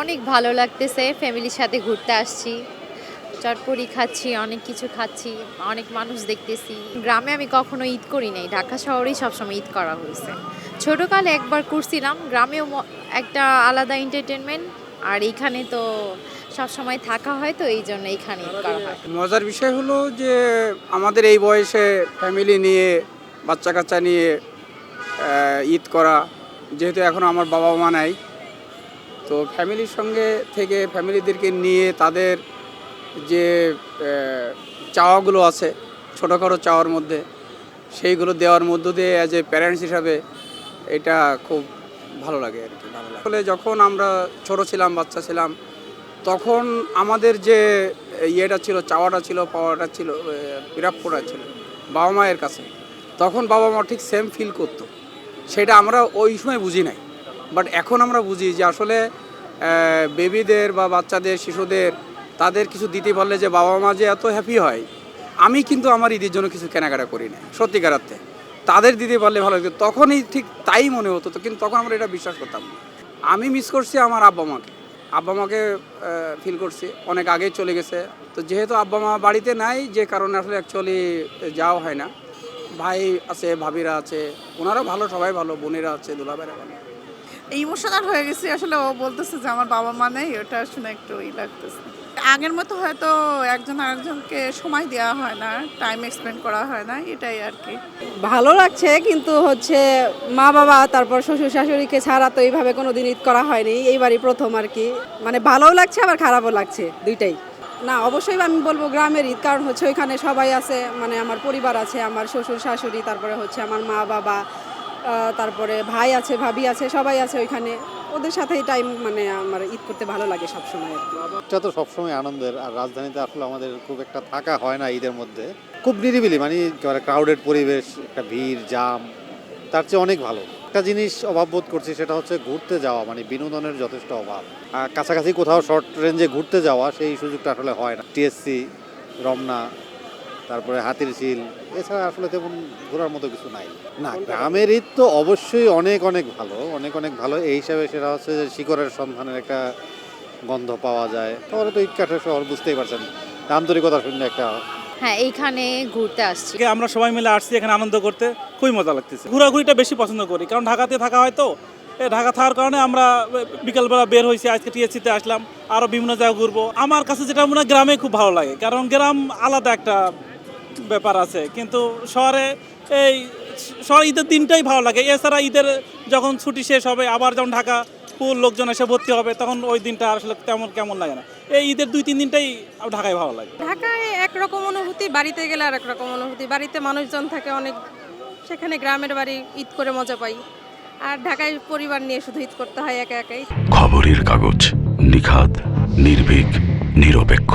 অনেক ভালো লাগতেছে, ফ্যামিলির সাথে ঘুরতে আসছি, চটপটি খাচ্ছি, অনেক কিছু খাচ্ছি, অনেক মানুষ দেখতেছি। গ্রামে আমি কখনো ঈদ করি নাই, ঢাকা শহরেই সবসময় ঈদ করা হয়েছে। ছোটোকালে একবার করছিলাম, গ্রামেও একটা আলাদা এন্টারটেনমেন্ট। আর এইখানে তো সবসময় থাকা হয়, তো এই জন্য এইখানে ঈদ করা হয়। মজার বিষয় হলো যে আমাদের এই বয়সে ফ্যামিলি নিয়ে বাচ্চা কাচ্চা নিয়ে ঈদ করা, যেহেতু এখন আমার বাবা মা নাই, তো ফ্যামিলির সঙ্গে থেকে ফ্যামিলিদেরকে নিয়ে তাদের যে চাওয়াগুলো আছে ছোটোখাটো চাওয়ার মধ্যে, সেইগুলো দেওয়ার মধ্য দিয়ে অ্যাজ এ প্যারেন্টস হিসাবে এটা খুব ভালো লাগে আর কি। ভালো লাগে আসলে যখন আমরা ছোটো ছিলাম, বাচ্চা ছিলাম, তখন আমাদের যে ইয়েটা ছিল, চাওয়াটা ছিল, পাওয়াটা ছিল, প্রাপ্যটা ছিল বাবা মায়ের কাছে, তখন বাবা মা ঠিক সেম ফিল করতো। সেটা আমরা ওই সময় বুঝি নাই, বাট এখন আমরা বুঝি যে আসলে বেবিদের বা বাচ্চাদের, শিশুদের তাদের কিছু দিতে পারলে যে বাবা মা যে এত হ্যাপি হয়। আমি কিন্তু আমার ঈদের জন্য কিছু কেনাকাটা করি না সত্যিকার অর্থে, তাদের দিতে পারলে ভালো লাগতো, তখনই ঠিক তাই মনে হতো। তো কিন্তু তখন আমরা এটা বিশ্বাস করতাম না। আমি মিস করছি আমার আব্বা মাকে, আব্বা মাকে ফিল করছি, অনেক আগেই চলে গেছে। তো যেহেতু আব্বা মা বাড়িতে নাই, যে কারণে আসলে অ্যাকচুয়ালি যাওয়া হয় না। ভাই আছে, ভাবিরা আছে, ওনারা ভালো, সবাই ভালো, বোনেরা আছে, দুলাভাইরা ভালো। ইমোশনাল হয়ে গেছি আসলে। ও বলতেছে যে আমার বাবা মা নেই, ওটা শুনে একটু লাগতেছে। আগের মতো হয়তো একজন আরেকজনকে সময় দেওয়া হয় না, টাইম এক্সপেন্ড করা হয় না, এটাই আর কি। ভালো লাগছে, কিন্তু হচ্ছে মা বাবা তারপর শ্বশুর শাশুড়িকে ছাড়া তো এইভাবে কোনো দিন ঈদ করা হয়নি, এইবারই প্রথম আর কি। মানে ভালোও লাগছে আবার খারাপও লাগছে, দুইটাই। না, অবশ্যই আমি বলবো গ্রামের ঈদ, কারণ হচ্ছে ওইখানে সবাই আছে, মানে আমার পরিবার আছে, আমার শ্বশুর শাশুড়ি, তারপরে হচ্ছে আমার মা বাবা, তারপরে ভাই আছে, ভাবি আছে, সবাই আছে ওইখানে। ওদের সাথেই টাইম, মানে আমার ঈদ করতে ভালো লাগে সবসময় আর কি। এটা তো সবসময় আনন্দের। আর রাজধানীতে আসলে আমাদের খুব একটা থাকা হয় না ঈদের মধ্যে, খুব নিরিবিলি, মানে ক্রাউডেড পরিবেশ, একটা ভিড় জাম, তার চেয়ে অনেক ভালো। একটা জিনিস অভাব বোধ করছি, সেটা হচ্ছে ঘুরতে যাওয়া, মানে বিনোদনের যথেষ্ট অভাব। আর কাছাকাছি কোথাও শর্ট রেঞ্জে ঘুরতে যাওয়া, সেই সুযোগটা আসলে হয় না। টিএসসি, রমনা, তারপরে হাতিরঝিল, এছাড়া আসলে তেমন ঘোরার মতো কিছু নাই। না, গ্রামের ঈদ তো অবশ্যই অনেক অনেক ভালো, অনেক অনেক ভালো। এই হিসাবে সেটা হচ্ছে যে শিকড়ের সন্ধানের একটা গন্ধ পাওয়া যায়। তাহলে তো ঈদ কাঠের শহর, বুঝতেই পারছেন, আন্তরিকতা শূন্য একটা। হ্যাঁ, এইখানে ঘুরতে আসছি। আমরা সবাই মিলে আসছি এখানে আনন্দ করতে, খুবই মজা লাগতেছে। ঘোরাঘুরিটা বেশি পছন্দ করি, কারণ ঢাকাতে থাকা হয় তো। ঢাকা থাকার কারণে আমরা বিকালবেলা বের হয়েছি, আজকে টিএসসিতে আসলাম, আরও বিভিন্ন জায়গায় ঘুরবো। আমার কাছে যেটা মনে হয় গ্রামে খুব ভালো লাগে, কারণ গ্রাম আলাদা একটা ব্যাপার আছে। কিন্তু শহরে এই শহরে ঈদের দিনটাই ভালো লাগে। এছাড়া ঈদের যখন ছুটি শেষ হবে, আবার যখন ঢাকা ফুল লোকজন এসে ভর্তি হবে, তখন ওই দিনটা আসলে কেমন লাগে না। এই ঈদের 2-3 দিনটাই ঢাকায় ভালো লাগে। ঢাকায় একরকম অনুভূতি, বাড়িতে গেলে আর একরকম অনুভূতি। বাড়িতে মানুষজন থাকে অনেক, সেখানে গ্রামের বাড়ি ঈদ করে মজা পাই। আর ঢাকায় পরিবার নিয়ে শুধু ঈদ করতে হয় একা একাই। খবরের কাগজ, নিখাত, নির্ভীক, নিরপেক্ষ।